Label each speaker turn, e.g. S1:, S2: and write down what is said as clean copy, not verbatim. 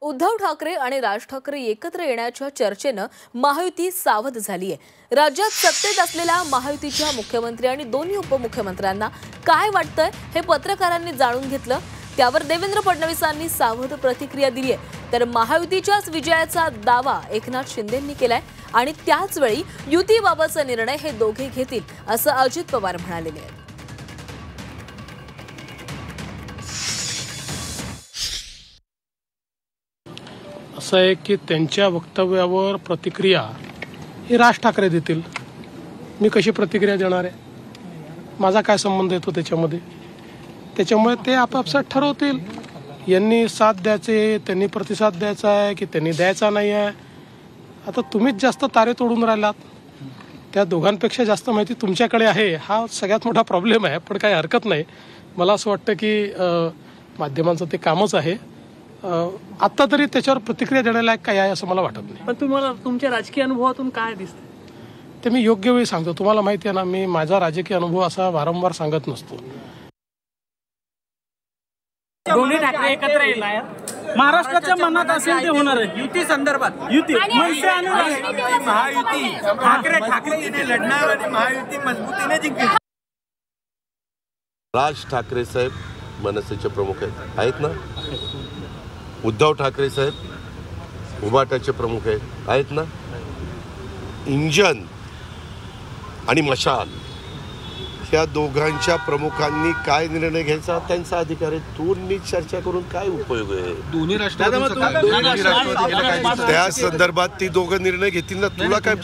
S1: उद्धव ठाकरे आणि राज ठाकरे एकत्र येण्याच्या चर्चेनं महायुती सावध झाली आहे। राज्यात सत्तेत असलेल्या महायुतीच्या मुख्यमंत्री आणि दोन्ही उपमुख्यमंत्र्यांना काय वाटतंय हे पत्रकारांनी जाणून घेतलं। त्यावर देवेंद्र फडणवीसांनी सावध प्रतिक्रिया दिली आहे। तर महायुतीच्याच विजयाचा दावा एकनाथ शिंदेंनी केलाय आणि त्याच वेळी युतीबाबतचा निर्णय हे दोघे घेतील असं अजित पवार म्हणाले आहेत।
S2: असं आहे की त्यांच्या वक्तव्यावर प्रतिक्रिया ही राज ठाकरे देतील। मी कशी प्रतिक्रिया देणार आहे? माझा काय संबंध येतो त्याच्यामध्ये? त्याच्यामुळे ते आपापसात ठरवतील। यांनी साथ द्यायचे, त्यांनी प्रतिसाद द्यायचा आहे की त्यांनी द्यायचा नाही आहे। आता तुम्हीच जास्त तारे तोडून राहिलात। त्या दोघांपेक्षा जास्त माहिती तुमच्याकडे आहे, हा सगळ्यात मोठा प्रॉब्लेम आहे। पण काही हरकत नाही। मला असं वाटतं की माध्यमांचं ते कामच आहे। आता तरी त्याच्यावर प्रतिक्रिया देण्यालायक काय आहे असं मला वाटत नाही।
S3: पण तुम्हाला तुमच्या राजकीय अनुभवातून काय दिसतं
S2: ते मी योग्य वेळी सांगतो। तुम्हाला माहिती आहे ना, मी माझा राजकीय अनुभव असा वारंवार सांगत नसतो।
S3: दोन्ही ठाकरे एकत्र येणार, महाराष्ट्राच्या मनात असेल ते होणार आहे।
S4: युती संदर्भात
S3: युती मनसे आणि
S4: महायुती ठाकरेने लढणार आणि महायुती मजबूतीने जिंकली।
S5: राज ठाकरे साहेब मनसेचे प्रमुख आहेत ना, उद्धव ठाकरे साहेब उभाटाचे प्रमुख आहेत ना, इंजन आणि मशाल ह्या दोघांच्या प्रमुखांनी काय निर्णय घ्यायचा त्यांचा अधिकार आहे। तू नीट चर्चा करून काय उपयोग आहे?
S4: दोन्ही
S5: त्या संदर्भात ती दोघं निर्णय घेतील ना, तुला काय